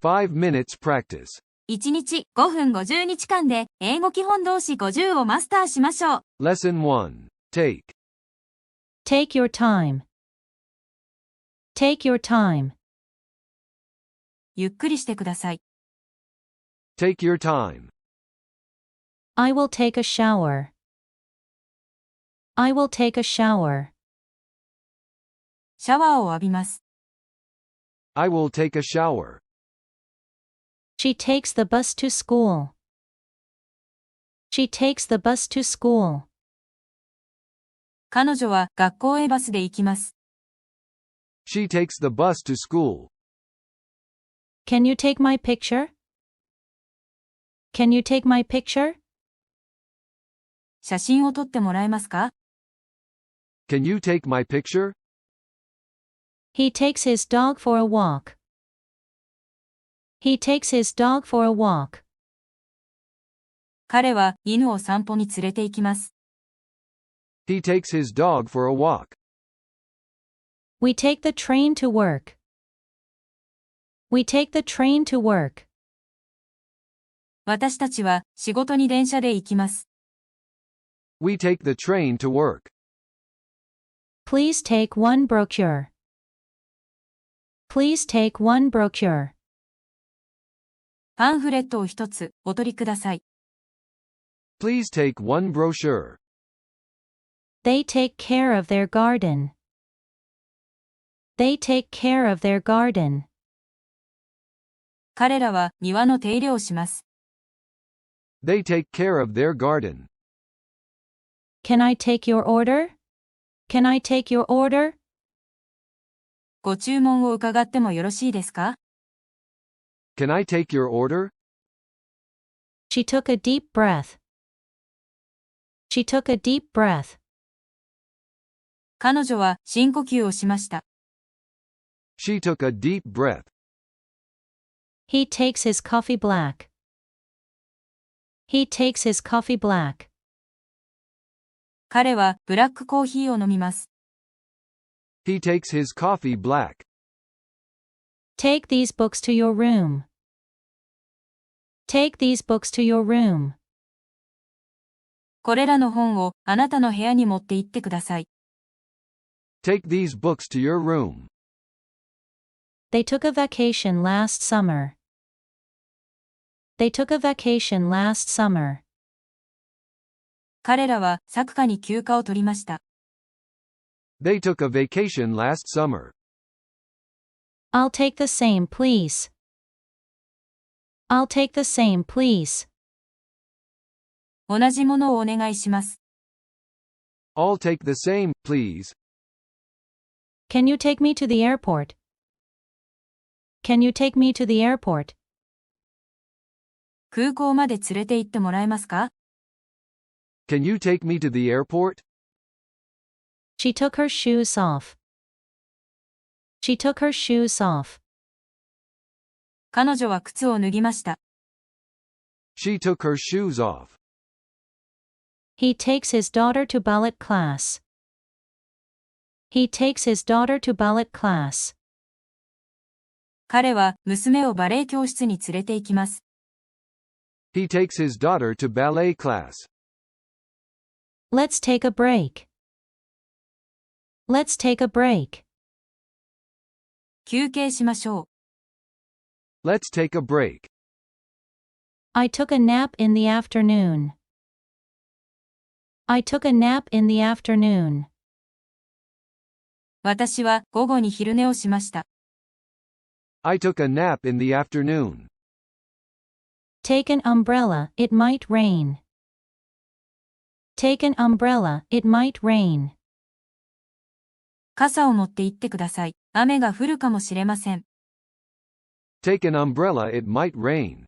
5 minutes practice. 1日5分50日間で英語基本動詞50をマスターしましょう。Lesson 1. Take. Take your time. Take your time. ゆっくりしてください。Take your time. I will take a shower. I will take a shower. シャワーを浴びます。I will take a shower. She takes the bus to school. She takes the bus to school. 彼女は学校へバスで行きます。She takes the bus to school. Can you take my picture? Can you take my picture? 写真を撮ってもらえますか？ Can you take my picture? He takes his dog for a walk. He takes his dog for a walk. 彼は犬を散歩に連れて行きます。He takes his dog for a walk. We take the train to work. We take the train to work. 私たちは仕事に電車で行きます。We take the train to work. Please take one brochure. Please take one brochure. パンフレットを一つお取りください。Please take one brochure. They take care of their garden. They take care of their garden. 彼らは庭の手入れをします。They take care of their garden. Can I take your order? Can I take your order? ご注文を伺ってもよろしいですか？ Can I take your order? She took a deep breath. She took a deep breath. 彼女は深呼吸をしました。She took a deep breath. He takes his coffee black. He takes his coffee black. 彼はブラックコーヒーを飲みます。He takes his coffee black. Take these books to your room. Take these books to your room. これらの本をあなたの部屋に持って行ってください。Take these books to your room. They took a vacation last summer. They took a vacation last summer. 彼らは昨夏に休暇を取りました。They took a vacation last summer. I'll take the same, please. I'll take the same, please. 同じものをお願いします。I'll take the same, please. Can you take me to the airport? Can you take me to the airport? 空港まで連れて行ってもらえますか？ Can you take me to the airport? She took her shoes off. She took her shoes off. 彼女は靴を脱ぎました。She took her shoes off. He takes his daughter to ballet class. He takes his daughter to ballet class. 彼は娘をバレエ教室に連れて行きます。He takes his daughter to ballet class. Let's take a break. Let's take a break. 休憩しましょう。Let's take a break. I took a nap in the afternoon. I took a nap in the afternoon. 私は午後に昼寝をしました。I took a nap in the afternoon. Take an umbrella, it might rain. Take an umbrella, it might rain. 傘を持って行ってください。雨が降るかもしれません。Take an umbrella, it might rain.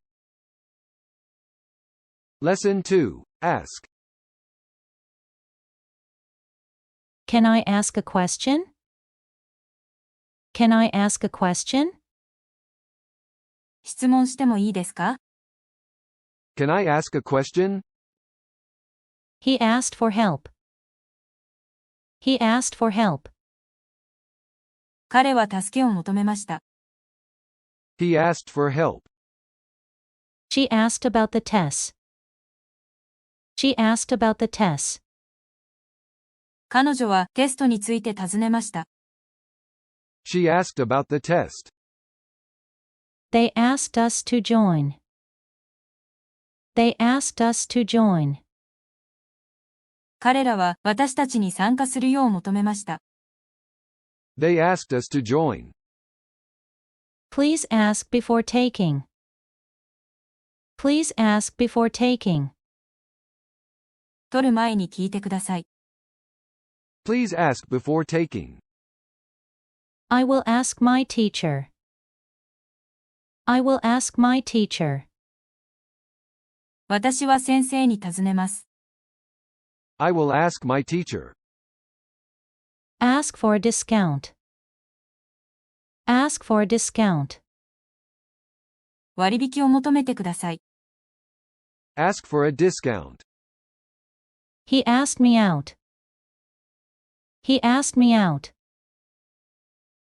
Lesson 2. Ask. Can I ask a question? Can I ask a question? 質問してもいいですか？ Can I ask a question? He asked for help. He asked for help. 彼は助けを求めました。He asked for help. She asked about the tests. She asked about the tests. 彼女はテストについて尋ねました。She asked about the test. They asked us to join. They asked us to join. 彼らは私たちに参加するよう求めました。They asked us to join. Please ask before taking. Please ask before taking. 取る前に聞いてください。Please ask before taking. I will ask my teacher. I will ask my teacher. 私は先生に尋ねます。I will ask my teacher. Ask for a discount. Ask for a discount. 割引を求めてください。Ask for a discount. He asked me out. He asked me out.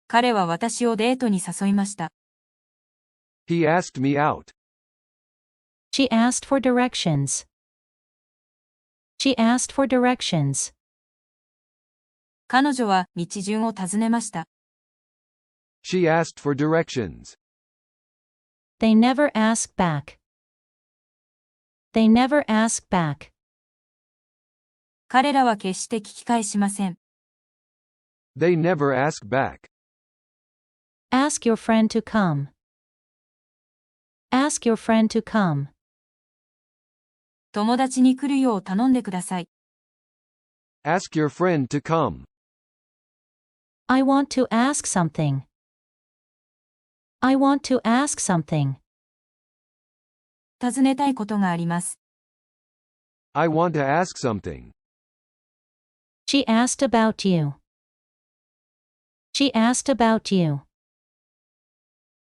彼は私をデートに誘いました。He asked me out. She asked for directions. She asked for directions. 彼女は道順を尋ねました。She asked for directions. They never ask back. They never ask back. 彼らは決して聞き返しません。They never ask back. Ask your friend to come. Ask your friend to come. 友達に来るよう頼んでください。Ask your friend to come. I want to ask something. I want to ask something. 尋ねたいことがあります。I want to ask something. She asked about you. She asked about you.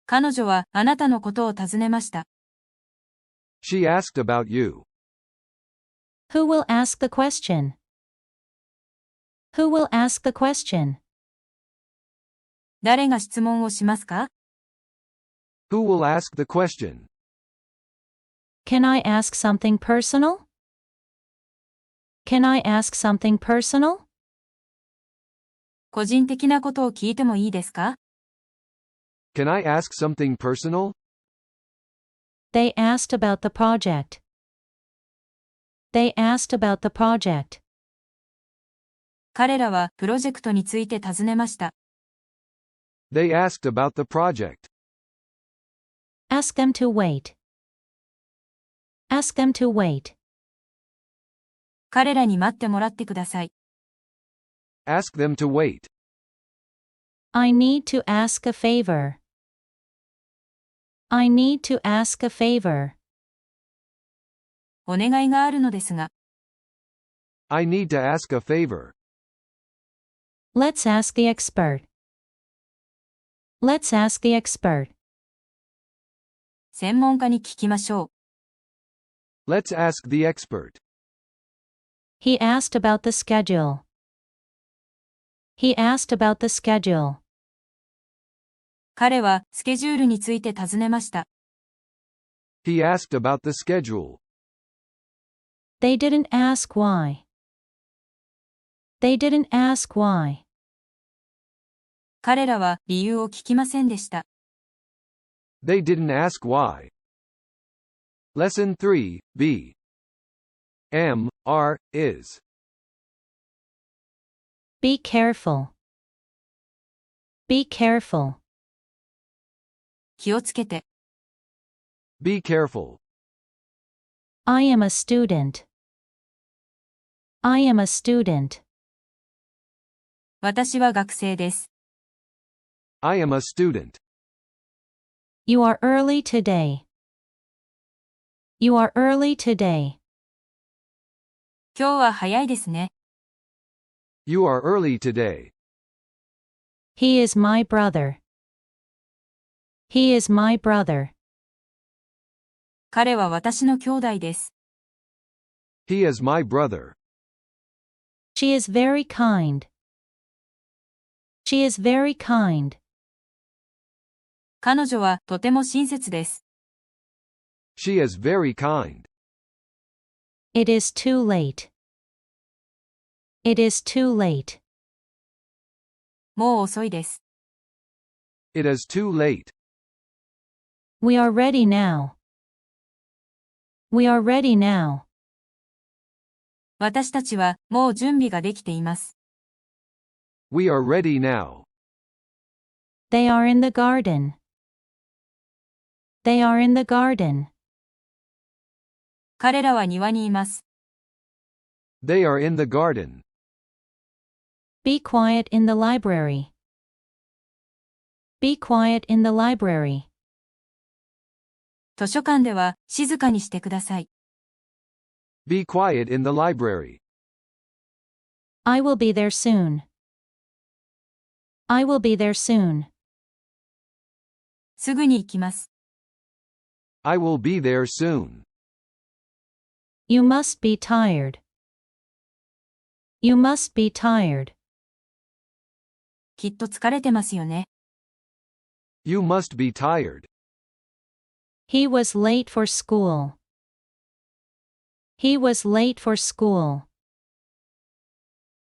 彼女はあなたのことを尋ねました。She asked about you. Who will ask the question? Who will ask the question? 誰が質問をしますか？ Who will ask the question? Can I ask something personal? Can I ask something personal? 個人的なことを聞いてもいいですか？ Can I ask something personal? They asked about the project. They asked about the project. 彼らはプロジェクトについて尋ねました。They asked about the project. Ask them to wait. Ask them to wait. 彼らに待ってもらってください。Ask them to wait. I need to ask a favor. I need to ask a favor. お願いがあるのですが。I need to ask a favor. Let's ask the expert. Let's ask the expert. 専門家に聞きましょう。Let's ask the expert. He asked about the schedule. He asked about the schedule. 彼はスケジュールについて尋ねました。He asked about the schedule. They didn't ask why. They didn't ask why. 彼らは理由を聞きませんでした。They didn't ask why. Lesson 3, B. M, R, is. Be careful. Be careful. 気をつけて。Be careful. I am a student. I am a student. 私は学生です。I am a student. You are early today. You are early today. 今日は早いですね。You are early today. He is my brother. He is my brother. 彼は私の兄弟です。He is my brother. She is very kind. She is very kind. 彼女はとても親切です。She is very kind. It is too late. It is too late. もう遅いです。It is too late. We are ready now. We are ready now. 私たちはもう準備ができています。We are ready now. They are in the garden. They are in the garden. 彼らは庭にいます。They are in the garden. Be quiet in the library. Be quiet in the library. 図書館では静かにしてください。Be quiet in the library. I will be there soon. I will be there soon. すぐに行きます。I will be there soon. You must be tired. You must be tired. きっと疲れてますよね。You must be tired. He was late for school. He was late for school.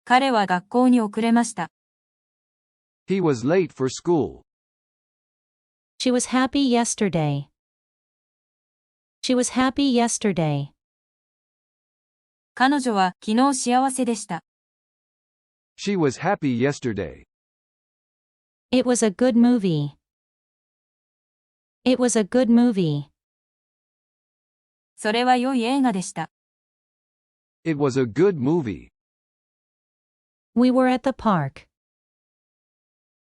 彼は学校に遅れました。He was late for school. She was happy yesterday. She was happy yesterday. 彼女は昨日幸せでした。She was happy yesterday. It was a good movie. It was a good movie. それは良い映画でした。It was a good movie. We were at the park.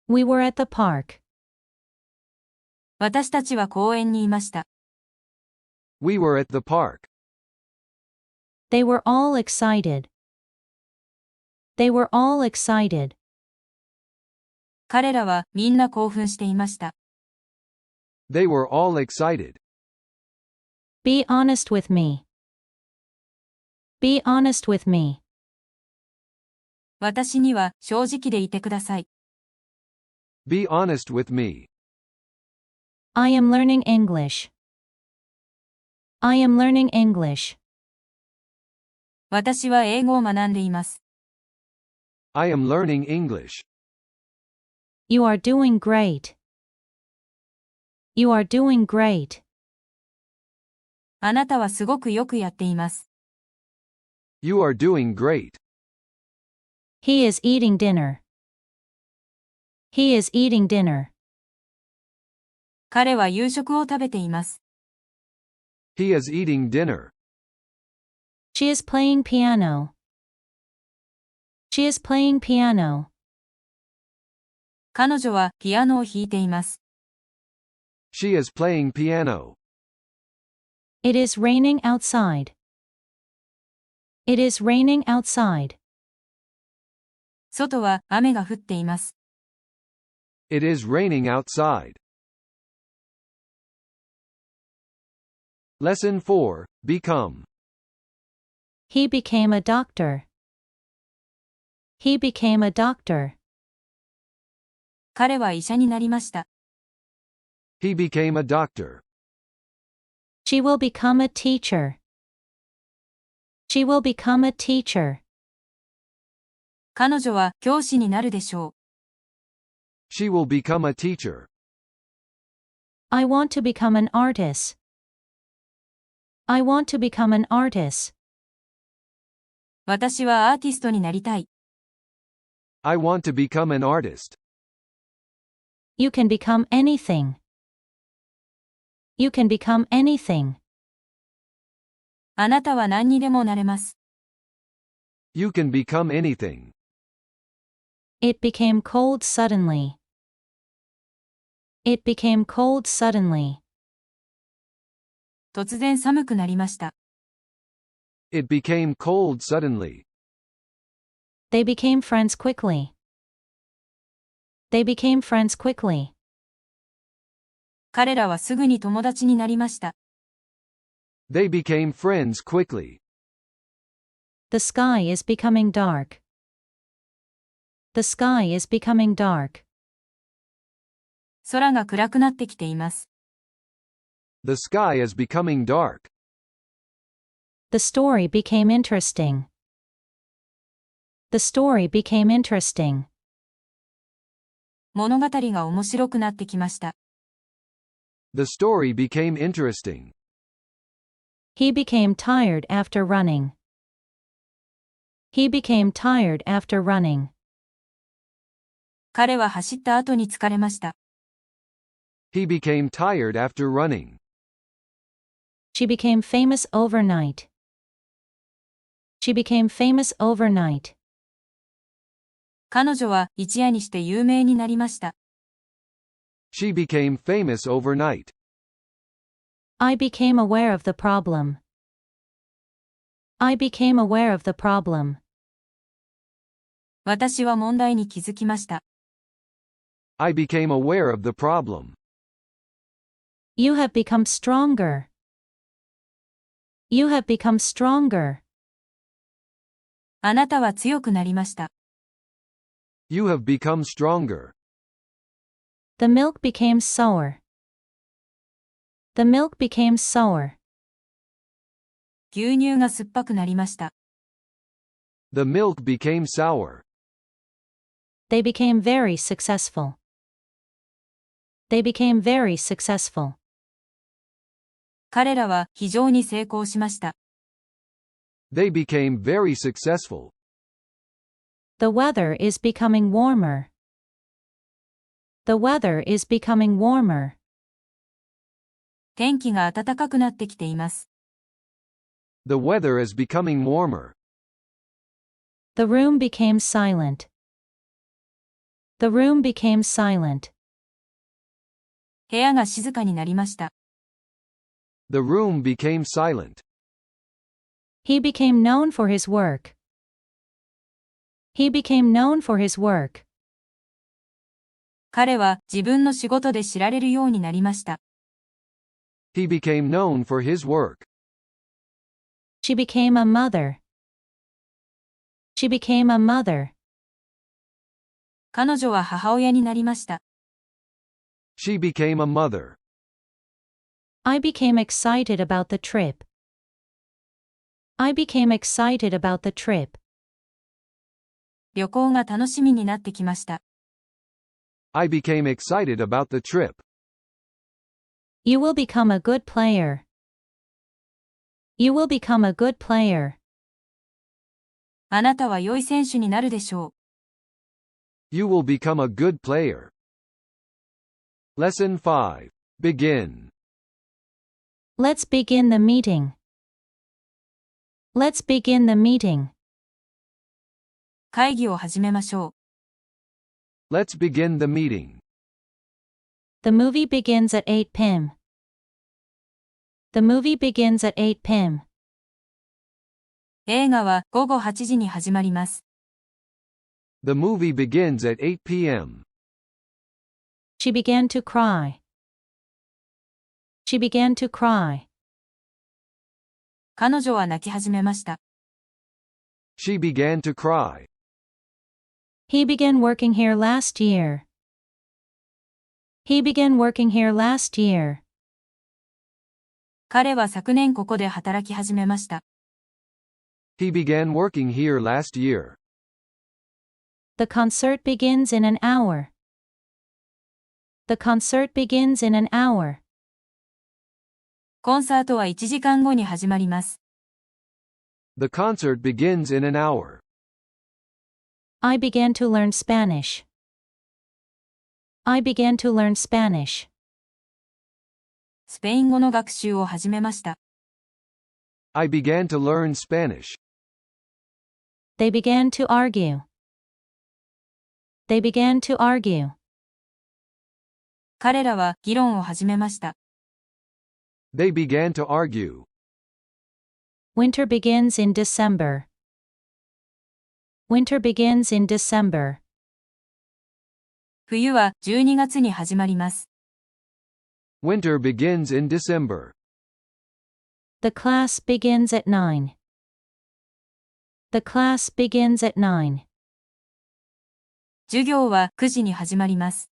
We were at the park. 私たちは公園にいました。We were at the park. They were all excited. They were all excited. 彼らはみんな興奮していました。They were all excited. Be honest with me. Be honest with me. 私には正直でいてください。Be honest with me. I am learning English. I am learning English. 私は英語を学んでいます。I am learning English. You are doing great. You are doing great. あなたはすごくよくやっています。You are doing great. He is eating dinner. He is eating dinner. 彼は夕食を食べています。He is eating dinner. She is playing piano. She is playing piano. 彼女はピアノを弾いています。She is playing piano. It is raining outside. It is raining outside. 外は雨が降っています。It is raining outside. Lesson 4, Become. He became a doctor. He became a doctor. 彼は医者になりました。He became a doctor. She will become a teacher. She will become a teacher. 彼女は教師になるでしょう。She will become a teacher. I want to become an artist. I want to become an artist. 私はアーティストになりたい。I want to become an artist. You can become anything. You can become anything. あなたは何にでもなれます。You can become anything. It became cold suddenly. It became cold suddenly. 突然寒くなりました。It became cold suddenly. They became friends quickly. They became friends quickly. 彼らはすぐに友達になりました。They became friends quickly. The sky is becoming dark. The sky is becoming dark. 空が暗くなってきています。The sky is becoming dark. The story became interesting. The story became interesting. 物語が面白くなってきました。The story became interesting. He became tired after running. He became tired after running. 彼は走った後に疲れました。He became tired after running. She became famous overnight. She became famous overnight. 彼女は一夜にして有名になりました。She became famous overnight. I became aware of the problem. I became aware of the problem. 私は問題に気づきました。I became aware of the problem. You have become stronger. You have become stronger. あなたは強くなりました。You have become stronger. The milk became sour. The milk became sour. 牛乳が酸っぱくなりました。The milk became sour. They became very successful. They became very successful. 彼らは非常に成功しました。They became very successful. The weather is becoming warmer. The weather is becoming warmer. 天気が暖かくなってきています。The weather is becoming warmer. The room became silent. The room became silent. 部屋が静かになりました。The room became silent. He became known for his work. He became known for his work. 彼は自分の仕事で知られるようになりました。He became known for his work. She became a mother. She became a mother. 彼女は母親になりました。She became a mother. I became excited about the trip. I became excited about the trip. 旅行が楽しみになってきました。I became excited about the trip. You will become a good player. You will become a good player. あなたは良い選手になるでしょう。You will become a good player. Lesson 5. Begin. Let's begin the meeting. Let's begin the meeting. 会議を始めましょう。Let's begin the meeting. The movie begins at 8 p.m. The movie begins at 8 p.m. 映画は午後8時に始まります。The movie begins at 8 p.m. She began to cry. She began to cry. 彼女は泣き始めました。She began to cry. He began working here last year. He began working here last year. 彼は昨年ここで働き始めました。He began working here last year. The concert begins in an hour. The concert begins in an hour. コンサートは1時間後に始まります。The concert begins in an hour. I began to learn Spanish. I began to learn Spanish. スペイン語の学習を始めました。I began to learn Spanish. They began to argue. They began to argue. 彼らは議論を始めました。They began to argue. Winter begins in December. Winter begins in December. 冬は12月に始まります。Winter begins in December. The class begins at 9. The class begins at 9. 授業は9時に始まります。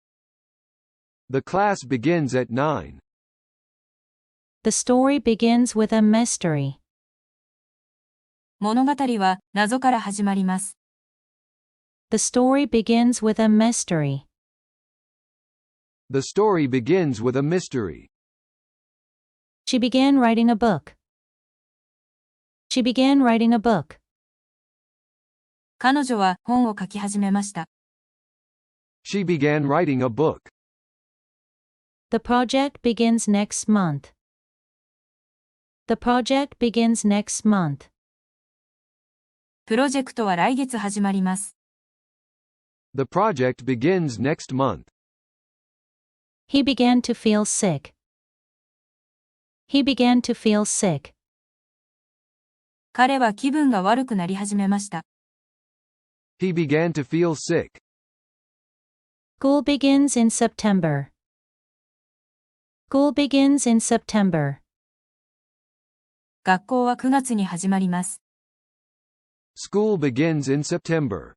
The class begins at 9. The story begins with a mystery. 物語は謎から始まります。The story begins with a mystery. The story begins with a mystery. She began writing a book. She began writing a book. 彼女は本を書き始めました。She began writing a book. The project begins next month. The project begins next month. プロジェクトは来月始まります。The project begins next month. He began to feel sick. He began to feel sick. 彼は気分が悪くなり始めました。He began to feel sick. School begins in September. School begins in September. 学校は9月に始まります。School begins in September.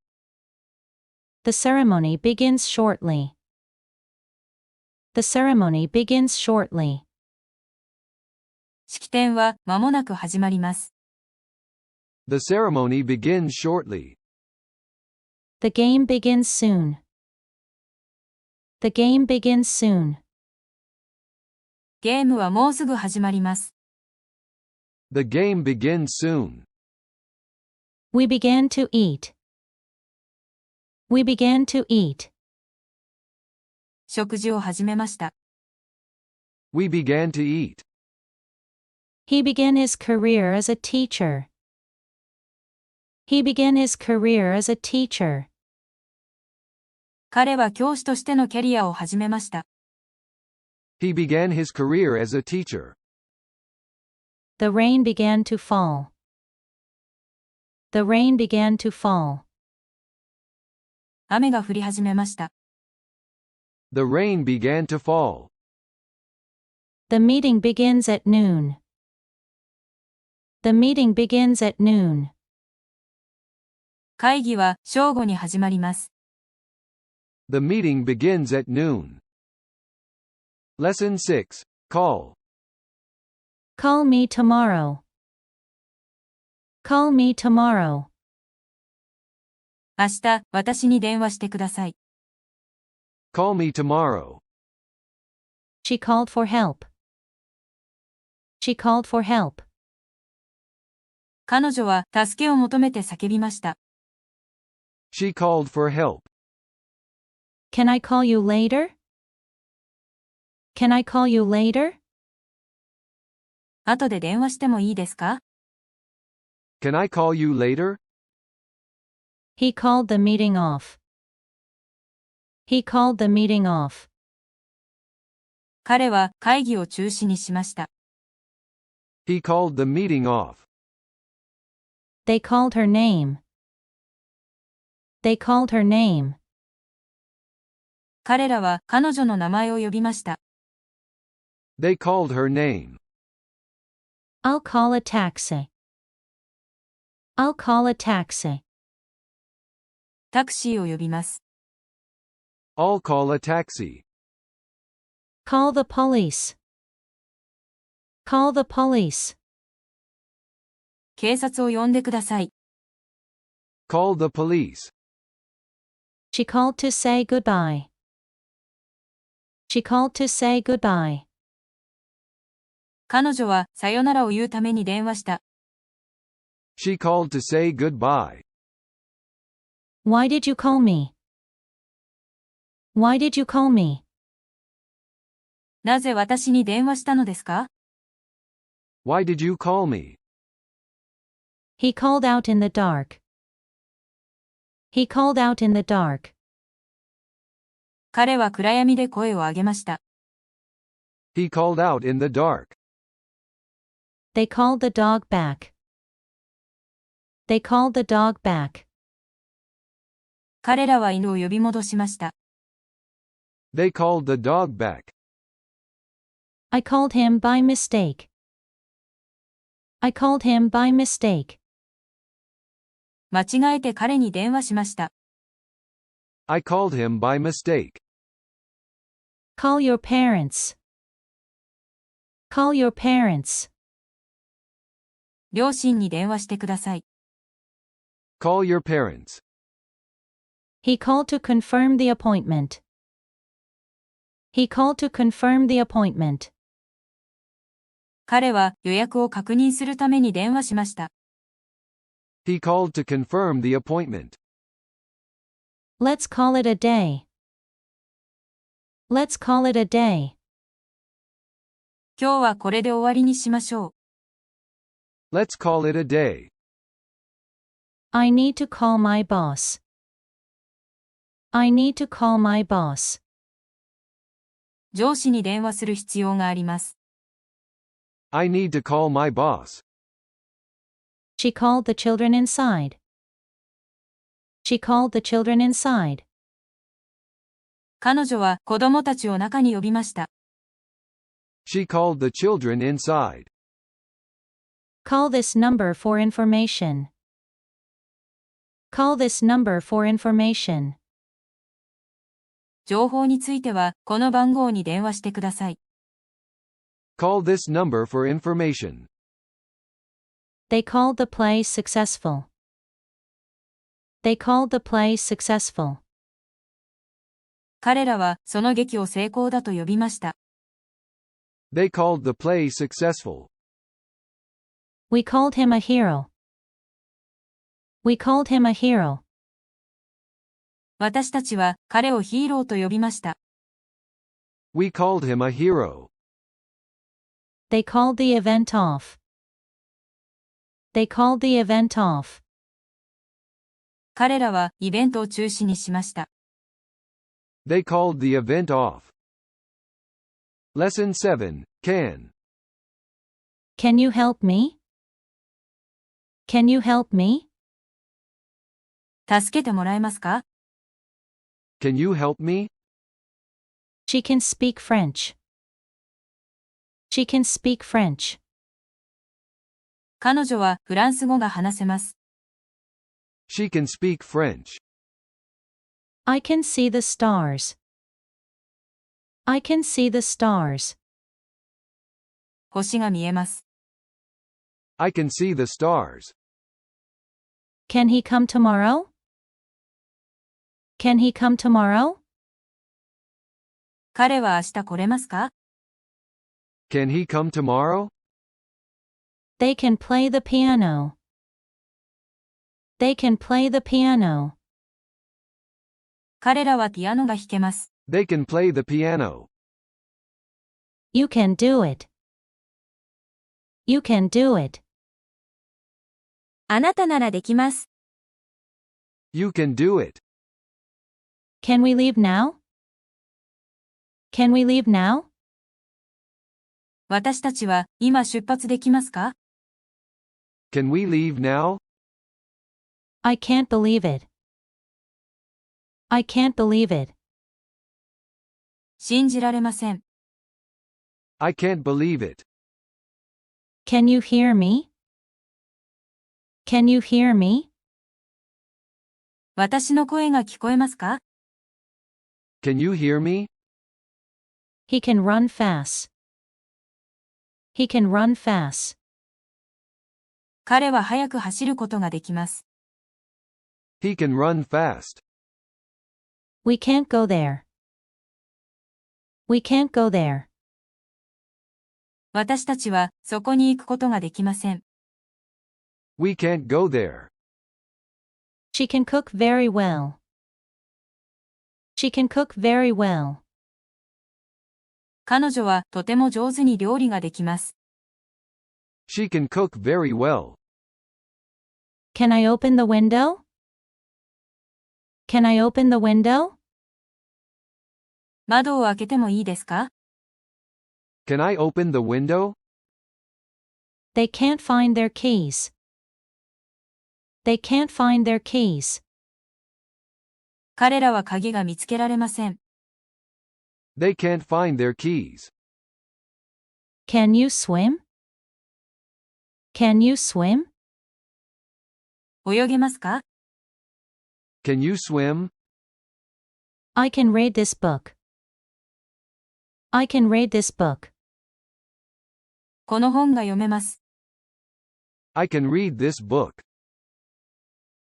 The ceremony begins shortly. The ceremony begins shortly. 式典は間もなく始まります。The ceremony begins shortly. The game begins soon. The game begins soon. ゲームはもうすぐ始まります。The game begins soon. We began to eat. We began to eat. 食事を始めました。We began to eat. He began his career as a teacher. He began his career as a teacher. 彼は教師としてのキャリアを始めました。He began his career as a teacher. The rain began to fall. The rain began to fall. 雨が降り始めました。The rain began to fall. The meeting begins at noon. The meeting begins at noon. 会議は正午に始まります。The meeting begins at noon. Lesson 6. Call. Call me tomorrow. Call me tomorrow. 明日、私に電話してください。Call me tomorrow. She called for help. She called for help. 彼女は助けを求めて叫びました。She called for help. Can I call you later? Can I call you later? 後で電話してもいいですか？ Can I call you later? He called the meeting off. He called the meeting off. 彼は会議を中止にしました。He called the meeting off. They called her name. They called her name. 彼らは彼女の名前を呼びました。They called her name. I'll call a taxi. I'll call a taxi. タクシーを呼びます。I'll call a taxi. Call the police. Call the police. 警察を呼んでください。Call the police. She called to say goodbye. She called to say goodbye. 彼女はさよならを言うために電話した。She called to say goodbye. Why did you call me? Why did you call me? なぜ私に電話したのですか？ Why did you call me? He called out in the dark. He called out in the dark. 彼は暗闇で声を上げました。He called out in the dark. They called the dog back. They called the dog back. 彼らは犬を呼び戻しました。They called the dog back. I called him by mistake. I called him by mistake. 間違えて彼に電話しました。I called him by mistake. Call your parents. Call your parents. 両親に電話してください。Call your parents. He called to confirm the appointment. He called to confirm the appointment. 彼は予約を確認するために電話しました。He called to confirm the appointment. Let's call it a day. Let's call it a day. 今日はこれで終わりにしましょう。Let's call it a day. I need to call my boss. I need to call my boss. 上司に電話する必要があります。I need to call my boss. She called the children inside. She called the children inside. 彼女は子供たちを中に呼びました。She called the children inside. Call this number for information. Call this number for information. 情報については、この番号に電話してください。Call this number for information. They called the play successful. They called the play successful. 彼らはその劇を成功だと呼びました。They called the play successful. We called him a hero. We called him a hero. 私たちは彼をヒーローと呼びました。We called him a hero. They called the event off. They called the event off. 彼らはイベントを中止にしました。They called the event off. Lesson 7. Can. Can you help me? Can you help me? 助けてもらえますか？ Can you help me? She can speak French. She can speak French. 彼女はフランス語が話せます。She can speak French. I can see the stars. I can see the stars. 星が見えます。I can see the stars. Can he come tomorrow? Can he come tomorrow? 彼は明日来れますか？ Can he come tomorrow? They can play the piano. They can play the piano. 彼らはピアノが弾けます。They can play the piano. You can do it. You can do it. あなたならできます。You can do it. Can we leave now? Can we leave now? 私たちは今出発できますか？ Can we leave now? I can't believe it. I can't believe it. 信じられません。I can't believe it. Can you hear me? Can you hear me? 私の声が聞こえますか？ Can you hear me? He can run fast. He can run fast. 彼は速く走ることができます。He can run fast. We can't go there. We can't go there. 私たちはそこに行くことができません。We can't go there. She can cook very well. She can cook very well. 彼女はとても上手に料理ができます。She can cook very well. Can I open the window? Can I open the window? 窓を開けてもいいですか？ Can I open the window? They can't find their keys. They can't find their keys. 彼らは鍵が見つけられません。They can't find their keys. Can you swim? Can you swim? 泳げますか？ Can you swim? I can read this book. I can read this book. この本が読めます。I can read this book.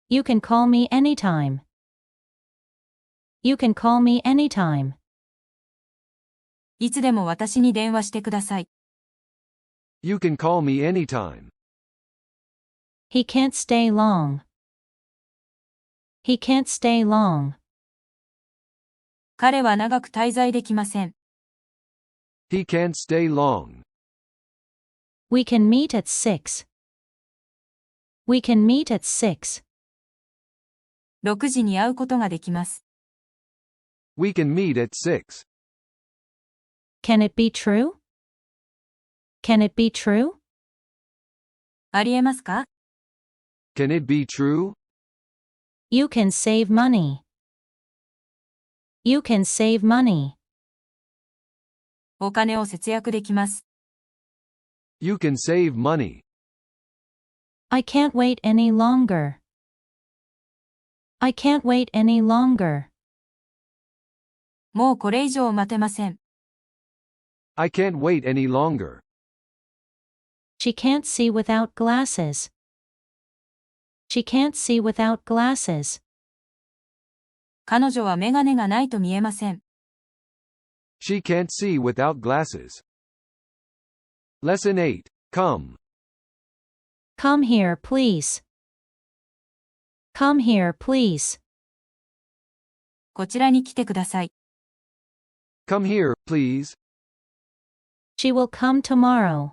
You can call me anytime. You can call me anytime. いつでも私に電話してください。You can call me anytime. He can't stay long. He can't stay long. 彼は長く滞在できません。He can't stay long. We can meet at 6. We can meet at 6. 6時に会うことができます。We can meet at 6. Can it be true? Can it be true? ありえますか？ Can it be true? You can save money. You can save money. お金を節約できます。You can save money. I can't wait any longer. I can't wait any longer. もうこれ以上待てません。I can't wait any longer. She can't see without glasses. She can't see without glasses. 彼女はメガネがないと見えません。She can't see without glasses. Lesson 8. Come. Come here, please. Come here, please. こちらに来てください。Come here, please. She will come tomorrow.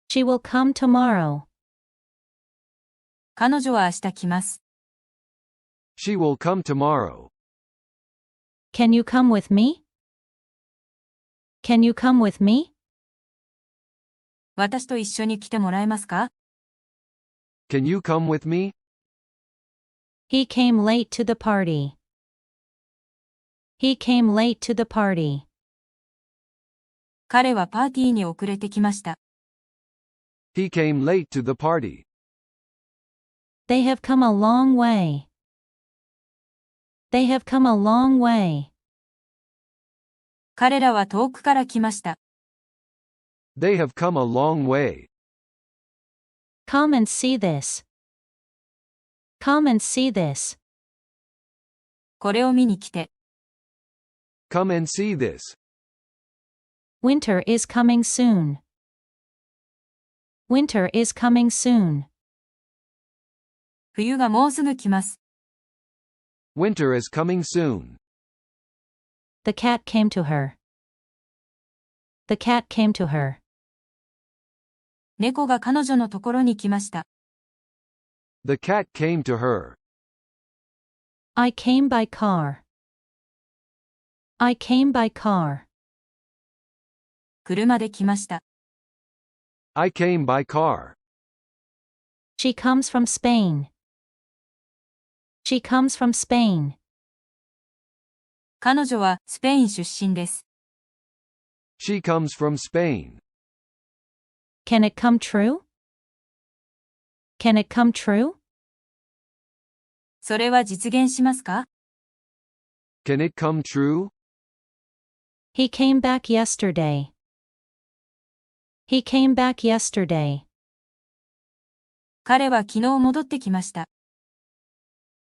She will come tomorrow. 彼女は明日来ます。She will come tomorrow. Can you come with me? Can you come with me? 私と一緒に来てもらえますか？ Can you come with me? He came late to the party. He came late to the party. 彼はパーティーに遅れてきました。He came late to the party. They have come a long way. They have come a long way. 彼らは遠くから来ました。They have come a long way. Come and see this. Come and see this. これを見に来て。Come and see this. Winter is coming soon. Winter is coming soon. 冬がもうすぐ来ます。Winter is coming soon. The cat came to her. The cat came to her. 猫が彼女のところに来ました。The cat came to her. I came by car. I came by car. 車で来ました。I came by car. She comes from Spain. She comes from Spain. 彼女はスペイン出身です。She comes from Spain. Can it come true? Can it come true? それは実現しますか？ Can it come true? He came back yesterday. He came back yesterday. 彼は昨日戻ってきました。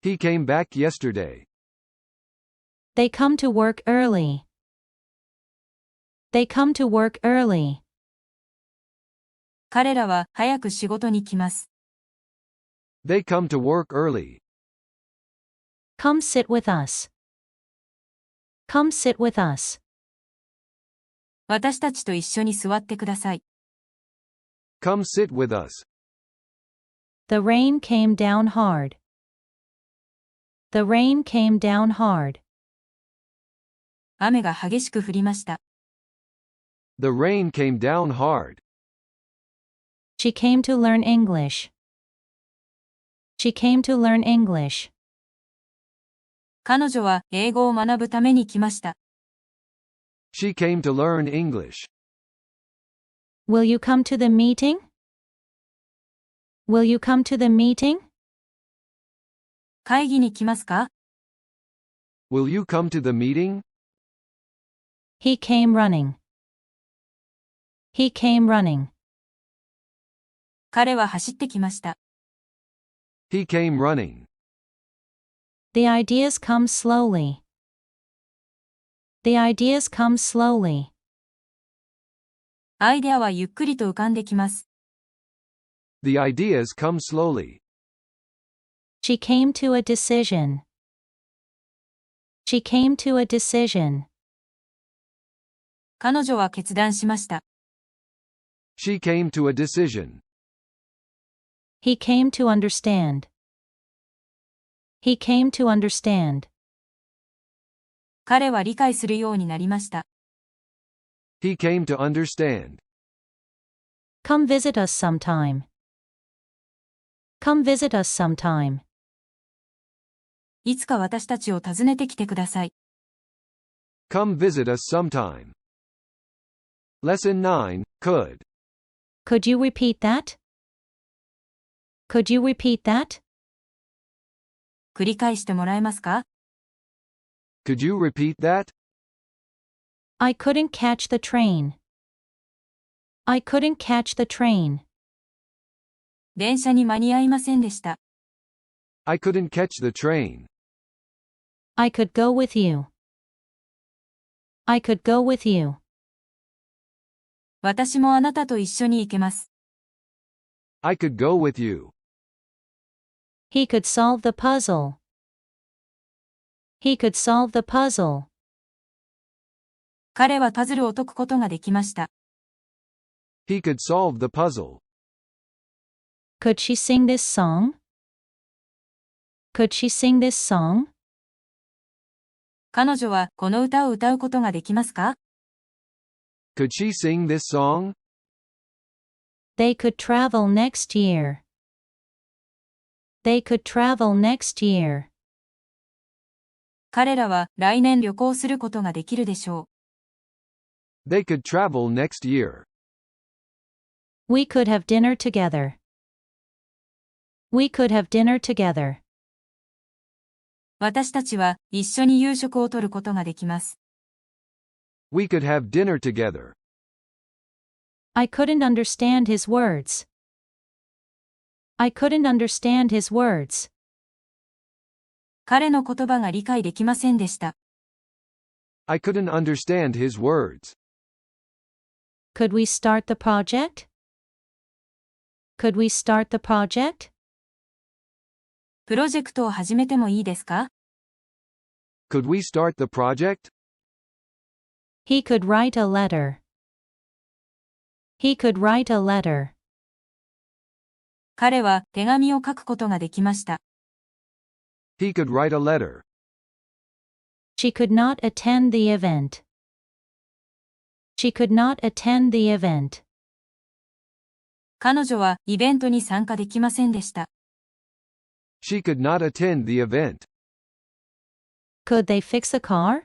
He came back yesterday. They come to work early. They come to work early. 彼らは早く仕事に来ます。They come to work early. Come sit with us. Come sit with us. 私たちと一緒に座ってください。Come sit with us. The rain came down hard. The rain came down hard. 雨が激しく降りました。The rain came down hard. She came to learn English. She came to learn English. 彼女は英語を学ぶために来ました。She came to learn English. Will you come to the meeting? Will you come to the meeting? 会議に来ますか？ Will you come to the meeting? He came running. He came running. 彼は走ってきました。He came running. The ideas come slowly. The ideas come slowly. アイデアはゆっくりと浮かんできます。The ideas come slowly. She came to a decision. She came to a decision. 彼女は決断しました。She came to a decision. He came to understand. He came to understand. 彼は理解するようになりました。He came to understand. Come visit us sometime. Come visit us sometime. いつか私たちを訪ねてきてください。Come visit us sometime. Lesson 9, could. Could you repeat that? Could you repeat that? 繰り返してもらえますか？ Could you repeat that? I couldn't catch the train. I couldn't catch the train. 電車に間に合いませんでした。I couldn't catch the train. I could go with you. I could go with you. 私もあなたと一緒に行けます。I could go with you. He could solve the puzzle. He could solve the puzzle. 彼はパズルを解くことができました。He could solve the puzzle. Could she sing this song? Could she sing this song? 彼女はこの歌を歌うことができますか？ Could she sing this song? They could travel next year. They could travel next year. 彼らは来年旅行することができるでしょう。They could travel next year. We could have dinner together. We could have dinner together. 私たちは一緒に夕食をとることができます。We could have dinner together. I couldn't understand his words. I couldn't understand his words. 彼の言葉が理解できませんでした。I couldn't understand his words. Could we start the project? Could we start the project? プロジェクトを始めてもいいですか？ Could we start the project? He could write a letter. He could write a letter. 彼は手紙を書くことができました。He could write a letter. She could not attend the event. She could not attend the event. 彼女はイベントに参加できませんでした。She could not attend the event. Could they fix the car?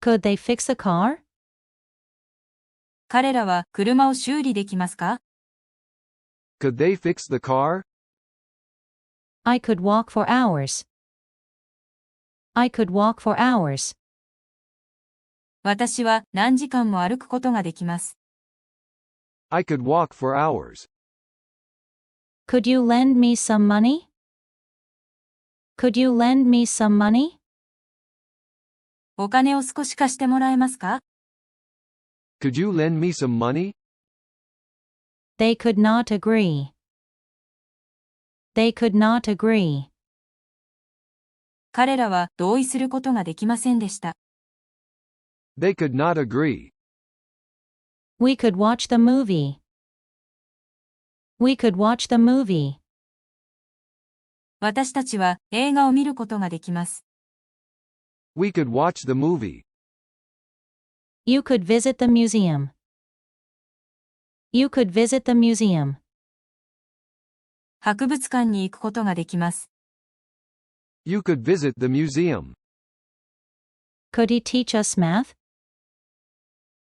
Could they fix the car? 彼らは車を修理できますか？ Could they fix the car? I could walk for hours. I could walk for hours. 私は何時間も歩くことができます。I could walk for hours. Could you lend me some money? Could you lend me some money? お金を少し貸してもらえますか？ Could you lend me some money? They could not agree. They could not agree. 彼らは同意することができませんでした。They could not agree. We could watch the movie. We could watch the movie. 私たちは映画を見ることができます。We could watch the movie. You could visit the museum. You could visit the museum. 博物館に行くことができます。You could visit the museum. Could he teach us math?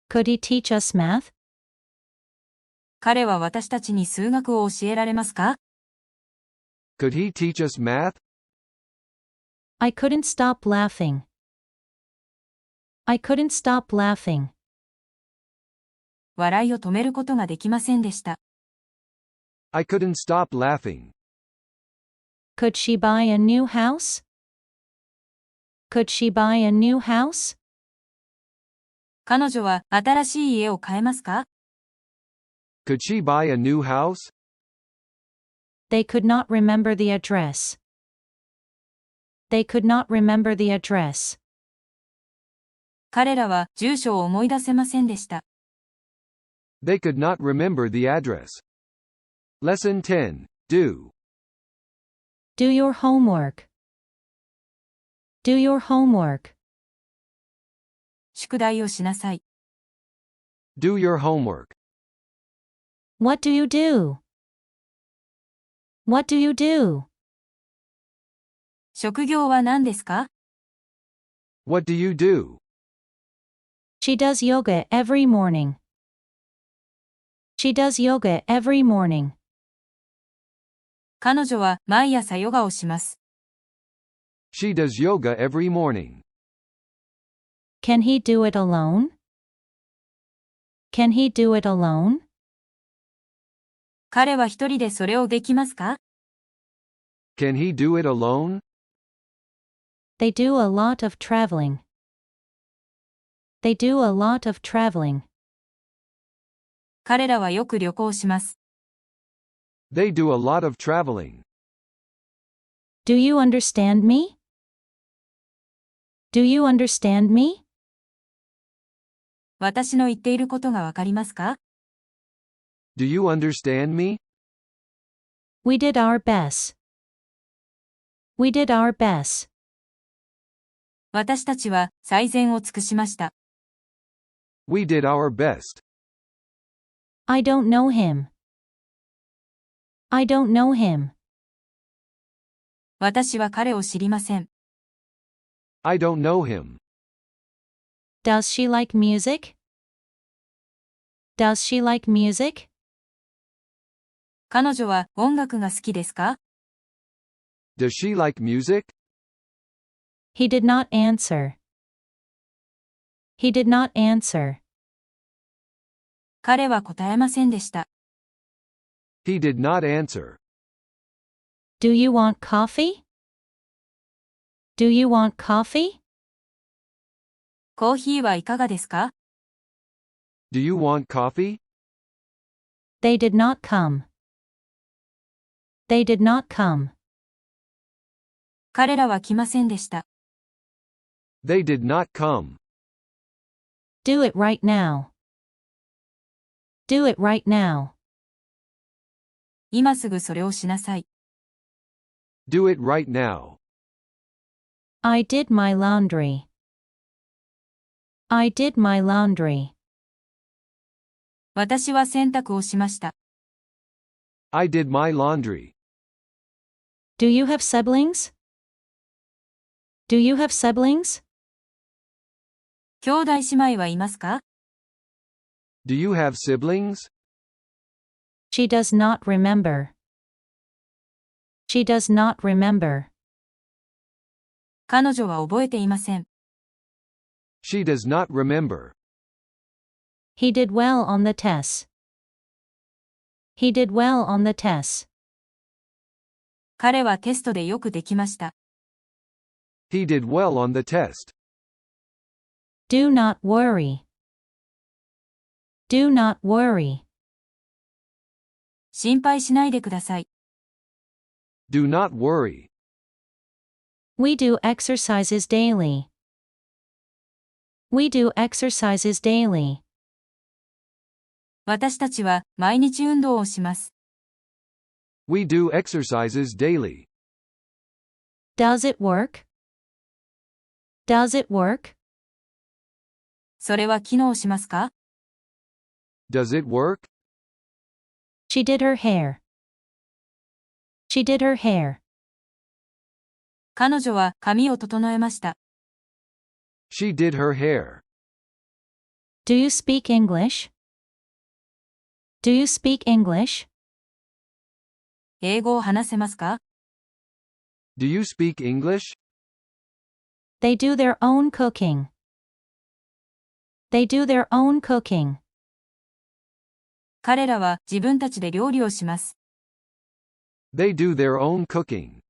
Could he teach us math? 彼は私たちに数学を教えられますか？ Could he teach us math? I couldn't stop laughing. I couldn't stop laughing. 笑いを止めることができませんでした。I couldn't stop laughing. Could she buy a new house? Could she buy a new house? 彼女は新しい家を買えますか？ Could she buy a new house? They could not remember the address. They could not remember the address. 彼らは住所を思い出せませんでした。They could not remember the address. Lesson 10. Do. Do your homework. Do your homework. 宿題をしなさい。Do your homework. What do you do? What do you do? 職業は何ですか？ What do you do? She does yoga every morning. She does yoga every morning. 彼女は毎朝ヨガをします。She does yoga every morning. Can he do it alone? Can he do it alone? 彼は一人でそれをできますか？ Can he do it alone? They do a lot of traveling. They do a lot of traveling. 彼らはよく旅行します。They do a lot of traveling. Do you understand me? Do you understand me? 私の言っていることがわかりますか？ Do you understand me? We did our best. We did our best. 私たちは最善を尽くしました。We did our best. I don't know him. I don't know him. 私は彼を知りません。I don't know him. Does she like music? Does she like music? 彼女は音楽が好きですか？ Does she like music? He did not answer. He did not answer. 彼は答えませんでした。He did not answer. Do you want coffee? Do you want coffee? コーヒーはいかがですか？ Do you want coffee? They did not come. They did not come. 彼らは来ませんでした。They did not come. Do it right now. Do it right now. 今すぐそれをしなさい。Do it right now. I did my laundry. I did my laundry. 私は洗濯をしました。I did my laundry. Do you have siblings? Do you have siblings? 兄弟姉妹はいますか？ Do you have siblings? She does not remember. She does not remember. 彼女は覚えていません。She does not remember. He did well on the test. He did well on the test. 彼はテストでよくできました。He did well on the test. Do not worry. Do not worry. 心配しないでください。Do not worry. We do exercises daily. We do exercises daily. 私たちは毎日運動をします。We do exercises daily. Does it work? Does it work? それは機能しますか？ Does it work? She did her hair. She did her hair. 彼女は髪を整えました。She did her hair. Do you speak English? Do you speak English? 英語を話せますか？ Do you speak English? They do their own cooking. They do their own cooking. 彼らは自分たちで料理をします。They do their own cooking.